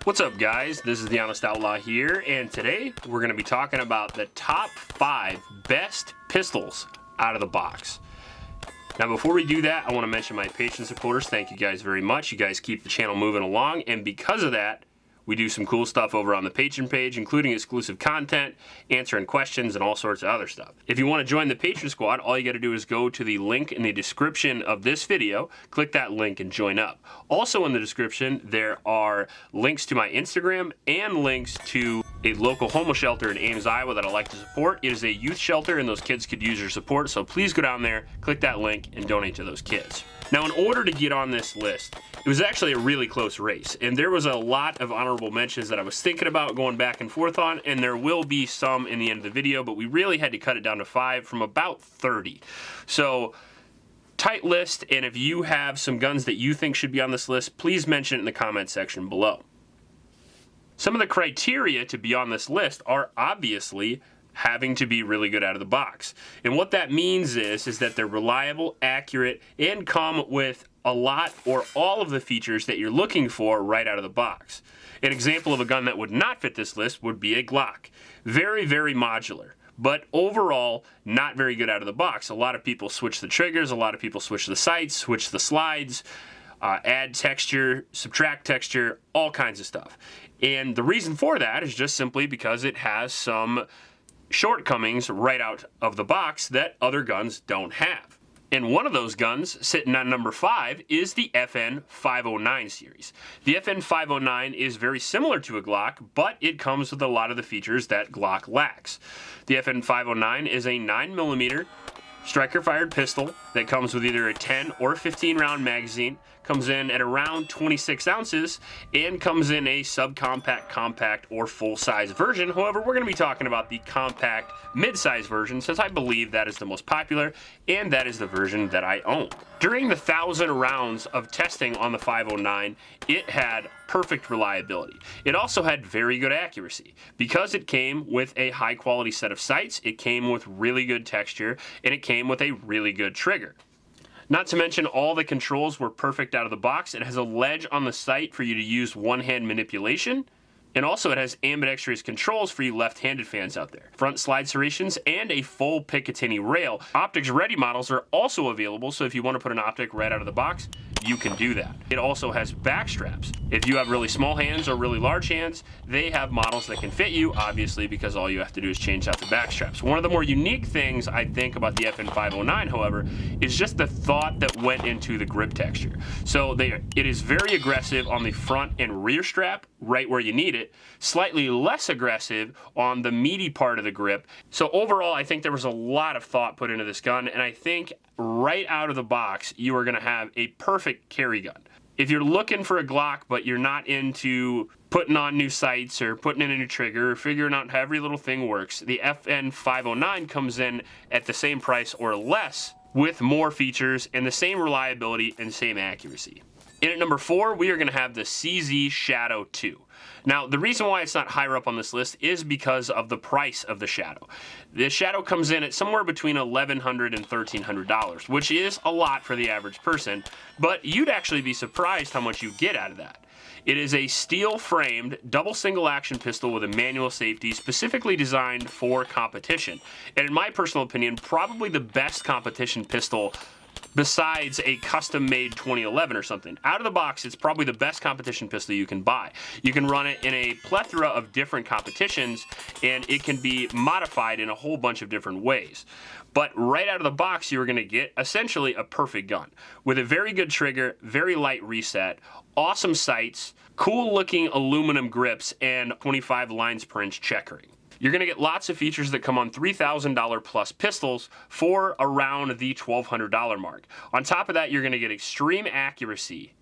What's up, guys? This is the Honest Outlaw here, and today we're going to be talking about the top 5 best pistols out of the box. Now, before we do that, I want to mention my Patreon supporters. Thank you guys very much. You guys keep the channel moving along, and because of that, we do some cool stuff over on the Patreon page, including exclusive content, answering questions, and all sorts of other stuff. If you want to join the Patreon squad, all you got to do is go to the link in the description of this video, click that link, and join up. Also in the description, there are links to my Instagram and links to a local homeless shelter in Ames, Iowa that I like to support. It is a youth shelter, and those kids could use your support, so please go down there, click that link, and donate to those kids. Now, in order to get on this list, it was actually a really close race, and there was a lot of honorable mentions that I was thinking about going back and forth on, and there will be some in the end of the video, but we really had to cut it down to 5 from about 30. So, tight list, and if you have some guns that you think should be on this list, please mention it in the comment section below. Some of the criteria to be on this list are obviously having to be really good out of the box. And what that means is that they're reliable, accurate, and come with a lot or all of the features that you're looking for right out of the box. An example of a gun that would not fit this list would be a Glock. Very, very modular, but overall not very good out of the box. A lot of people switch the triggers, a lot of people switch the sights, switch the slides, add texture, subtract texture, all kinds of stuff. And the reason for that is just simply because it has some shortcomings right out of the box that other guns don't have. And one of those guns, sitting on number 5, is the FN509 series. The FN509 is very similar to a Glock, but it comes with a lot of the features that Glock lacks. The FN509 is a 9mm striker-fired pistol that comes with either a 10 or 15-round magazine, comes in at around 26 ounces, and comes in a subcompact, compact, or full-size version. However, we're going to be talking about the compact mid-size version since I believe that is the most popular, and that is the version that I own. During the 1,000 rounds of testing on the 509, it had perfect reliability. It also had very good accuracy. Because it came with a high-quality set of sights, it came with really good texture, and it came with a really good trigger. Not to mention all the controls were perfect out of the box. It has a ledge on the sight for you to use one-hand manipulation. And also it has ambidextrous controls for you left-handed fans out there. Front slide serrations and a full Picatinny rail. Optics ready models are also available, so if you want to put an optic right out of the box, you can do that. It also has back straps. If you have really small hands or really large hands, they have models that can fit you, obviously, because all you have to do is change out the back straps. One of the more unique things I think about the FN509, however, is just the thought that went into the grip texture. So it is very aggressive on the front and rear strap, right where you need it, slightly less aggressive on the meaty part of the grip. So overall, I think there was a lot of thought put into this gun, and I think right out of the box, you are gonna have a perfect carry gun. If you're looking for a Glock, but you're not into putting on new sights or putting in a new trigger or figuring out how every little thing works, the FN509 comes in at the same price or less with more features and the same reliability and same accuracy. In at number 4, we are going to have the CZ Shadow 2. Now, the reason why it's not higher up on this list is because of the price of the Shadow. The Shadow comes in at somewhere between $1,100 and $1,300, which is a lot for the average person, but you'd actually be surprised how much you get out of that. It is a steel-framed, double single-action pistol with a manual safety specifically designed for competition. And in my personal opinion, probably the best competition pistol besides a custom-made 2011 or something. Out of the box, it's probably the best competition pistol you can buy. You can run it in a plethora of different competitions, and it can be modified in a whole bunch of different ways. But right out of the box, you're going to get essentially a perfect gun with a very good trigger, very light reset, awesome sights, cool-looking aluminum grips, and 25 lines per inch checkering. You're going to get lots of features that come on $3,000 plus pistols for around the $1,200 mark. On top of that, you're going to get extreme accuracy.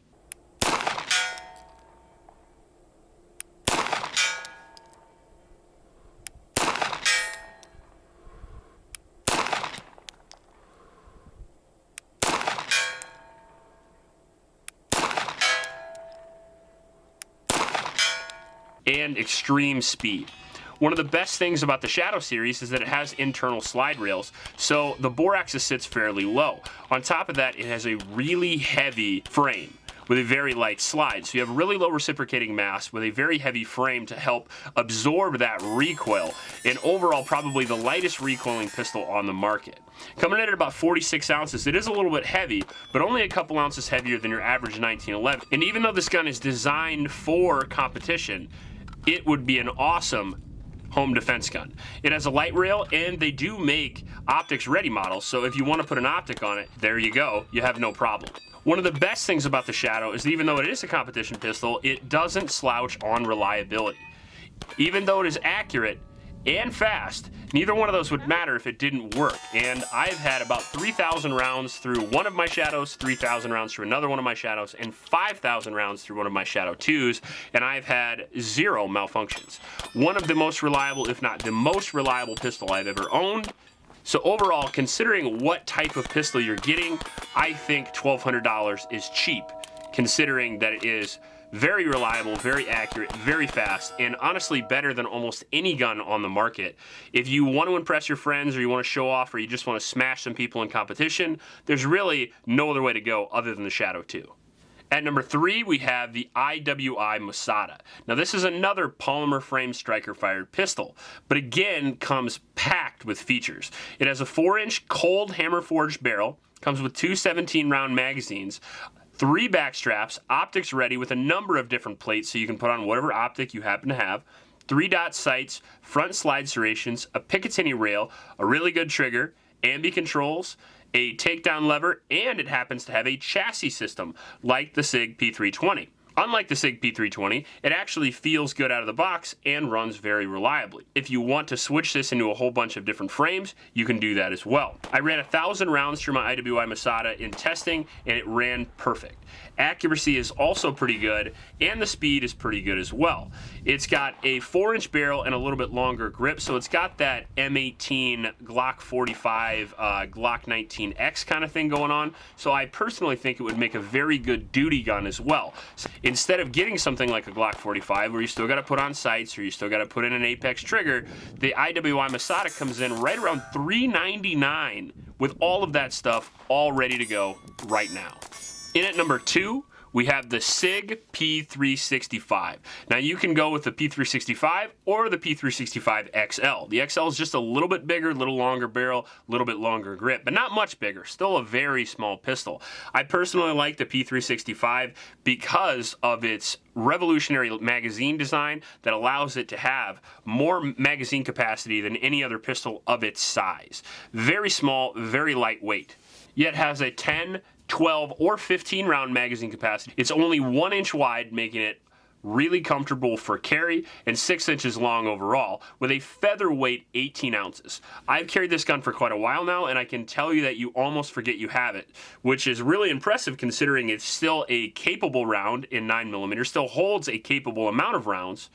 And extreme speed. One of the best things about the Shadow series is that it has internal slide rails, so the bore axis sits fairly low. On top of that, it has a really heavy frame, with a very light slide. So you have really low reciprocating mass with a very heavy frame to help absorb that recoil, and overall probably the lightest recoiling pistol on the market. Coming in at about 46 ounces, it is a little bit heavy, but only a couple ounces heavier than your average 1911. And even though this gun is designed for competition, it would be an awesome home defense gun. It has a light rail, and they do make optics ready models, so if you want to put an optic on it, there you go, you have no problem. One of the best things about the Shadow is that even though it is a competition pistol, it doesn't slouch on reliability. Even though it is accurate and fast, neither one of those would matter if it didn't work. And I've had about 3,000 rounds through one of my Shadows, 3,000 rounds through another one of my Shadows, and 5,000 rounds through one of my Shadow 2s, and I've had 0 malfunctions. One of the most reliable, if not the most reliable pistol I've ever owned. So overall, considering what type of pistol you're getting, I think $1,200 is cheap, considering that it is very reliable, very accurate, very fast, and honestly better than almost any gun on the market. If you want to impress your friends, or you want to show off, or you just want to smash some people in competition, there's really no other way to go other than the Shadow 2. At number 3, we have the IWI Masada. Now this is another polymer frame striker fired pistol, but again comes packed with features. It has a 4-inch cold hammer forged barrel, comes with 2 17-round magazines, 3 back straps, optics ready with a number of different plates so you can put on whatever optic you happen to have, 3-dot sights, front slide serrations, a Picatinny rail, a really good trigger, ambi controls, a takedown lever, and it happens to have a chassis system like the Sig P320. Unlike the Sig P320, it actually feels good out of the box and runs very reliably. If you want to switch this into a whole bunch of different frames, you can do that as well. I ran 1,000 rounds through my IWI Masada in testing, and it ran perfect. Accuracy is also pretty good, and the speed is pretty good as well. It's got a 4-inch barrel and a little bit longer grip, so it's got that M18, Glock 45, Glock 19X kind of thing going on, so I personally think it would make a very good duty gun as well. Instead of getting something like a Glock 45 where you still got to put on sights or you still got to put in an Apex trigger, the IWI Masada comes in right around $399 with all of that stuff all ready to go right now. In at number 2, we have the Sig P365. Now you can go with the P365 or the P365 XL. The XL is just a little bit bigger, a little longer barrel, a little bit longer grip, but not much bigger. Still a very small pistol. I personally like the P365 because of its revolutionary magazine design that allows it to have more magazine capacity than any other pistol of its size. Very small, very lightweight, yet has a 10, 12, or 15 round magazine capacity. It's only 1 inch wide, making it really comfortable for carry, and 6 inches long overall, with a featherweight 18 ounces. I've carried this gun for quite a while now, and I can tell you that you almost forget you have it, which is really impressive considering it's still a capable round in 9mm, still holds a capable amount of rounds,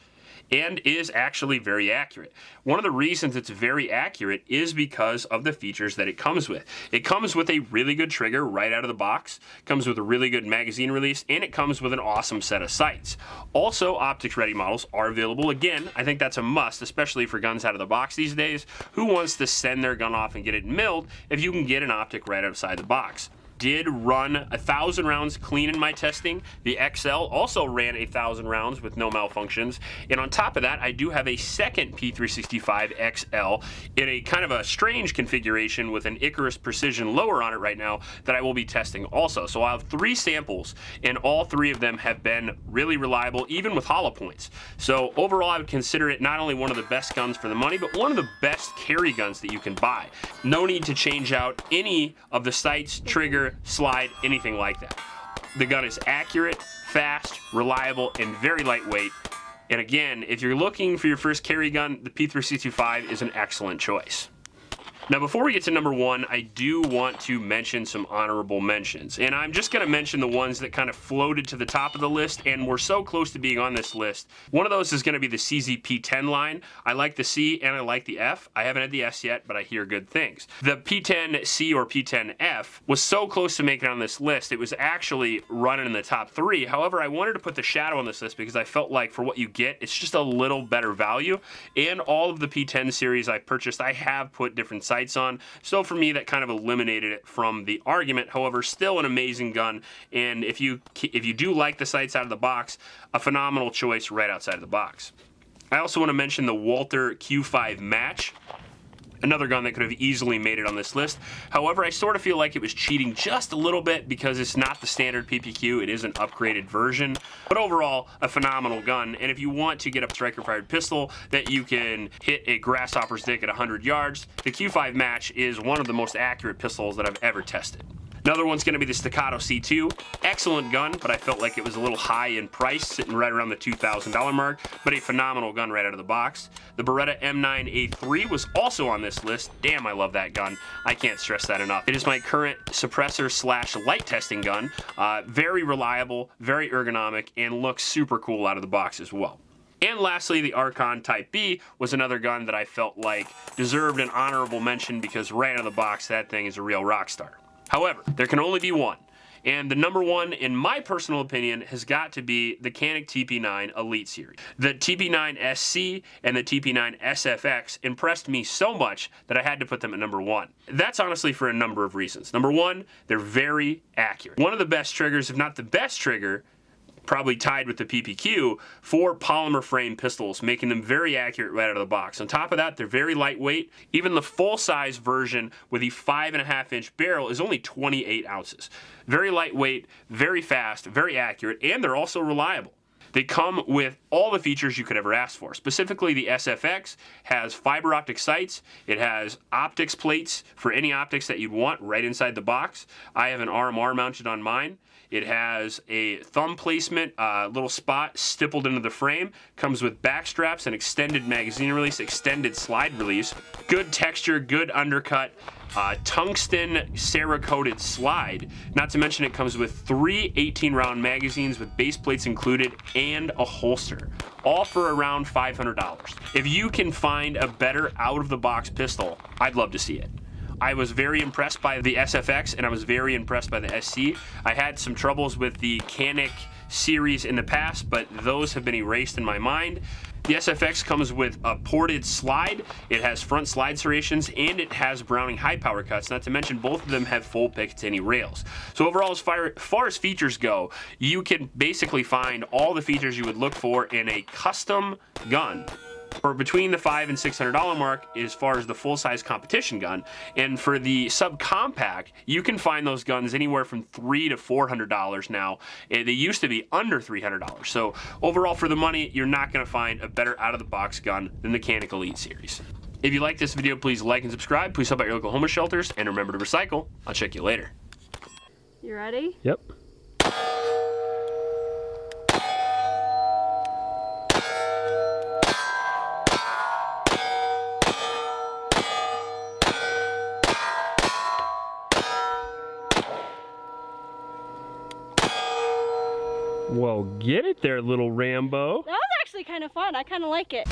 and is actually very accurate. One of the reasons it's very accurate is because of the features that it comes with. It comes with a really good trigger right out of the box, comes with a really good magazine release, and it comes with an awesome set of sights. Also, optics ready models are available. Again, I think that's a must, especially for guns out of the box these days. Who wants to send their gun off and get it milled if you can get an optic right outside the box? Did run 1,000 rounds clean in my testing. The XL also ran 1,000 rounds with no malfunctions. And on top of that, I do have a second P365 XL in a kind of a strange configuration with an Icarus Precision lower on it right now that I will be testing also. So I'll have 3 samples, and all 3 of them have been really reliable, even with hollow points. So overall, I would consider it not only one of the best guns for the money, but one of the best carry guns that you can buy. No need to change out any of the sights, trigger, slide, anything like that. The gun is accurate, fast, reliable, and very lightweight. And again, if you're looking for your first carry gun, the P365 is an excellent choice. Now before we get to number 1, I do want to mention some honorable mentions. And I'm just going to mention the ones that kind of floated to the top of the list and were so close to being on this list. One of those is going to be the CZ P10 line. I like the C and I like the F. I haven't had the S yet, but I hear good things. The P10C or P10F was so close to making it on this list, it was actually running in the top 3. However, I wanted to put the Shadow on this list because I felt like for what you get, it's just a little better value. And all of the P10 series I purchased, I have put different sights sights on. So for me, that kind of eliminated it from the argument. However, still an amazing gun, and if you do like the sights out of the box, a phenomenal choice right outside of the box. I also want to mention the Walther Q5 Match. Another gun that could have easily made it on this list. However, I sort of feel like it was cheating just a little bit because it's not the standard PPQ, it is an upgraded version. But overall, a phenomenal gun, and if you want to get a striker-fired pistol that you can hit a grasshopper's dick at 100 yards, the Q5 Match is one of the most accurate pistols that I've ever tested. Another one's going to be the Staccato C2. Excellent gun, but I felt like it was a little high in price, sitting right around the $2,000 mark, but a phenomenal gun right out of the box. The Beretta M9A3 was also on this list. Damn, I love that gun. I can't stress that enough. It is my current suppressor / light testing gun. Very reliable, very ergonomic, and looks super cool out of the box as well. And lastly, the Archon Type B was another gun that I felt like deserved an honorable mention because right out of the box, that thing is a real rock star. However, there can only be one, and the number one, in my personal opinion, has got to be the Canik TP9 Elite Series. The TP9 SC and the TP9 SFX impressed me so much that I had to put them at number one. That's honestly for a number of reasons. Number one, they're very accurate. One of the best triggers, if not the best trigger, probably tied with the PPQ, for polymer frame pistols, making them very accurate right out of the box. On top of that, they're very lightweight. Even the full-size version with the 5.5-inch barrel is only 28 ounces. Very lightweight, very fast, very accurate, and they're also reliable. They come with all the features you could ever ask for. Specifically, the SFX has fiber optic sights. It has optics plates for any optics that you'd want right inside the box. I have an RMR mounted on mine. It has a thumb placement, little spot stippled into the frame. Comes with back straps, an extended magazine release, extended slide release. Good texture, good undercut. Tungsten Cerakoted slide. Not to mention it comes with 3 18-round magazines with base plates included and a holster. All for around $500. If you can find a better out-of-the-box pistol, I'd love to see it. I was very impressed by the SFX and I was very impressed by the SC. I had some troubles with the Canik series in the past, but those have been erased in my mind. The SFX comes with a ported slide, it has front slide serrations, and it has Browning high power cuts, not to mention both of them have full Picatinny rails. So overall, as far as features go, you can basically find all the features you would look for in a custom gun for between the $500 and $600 mark as far as the full-size competition gun. And for the subcompact, you can find those guns anywhere from $300 to $400 now. They used to be under $300. So overall, for the money, you're not going to find a better out-of-the-box gun than the Canik Elite Series. If you like this video, please like and subscribe. Please help out your local homeless shelters. And remember to recycle. I'll check you later. You ready? Yep. Well, get it there, little Rambo. That was actually kind of fun. I kind of like it.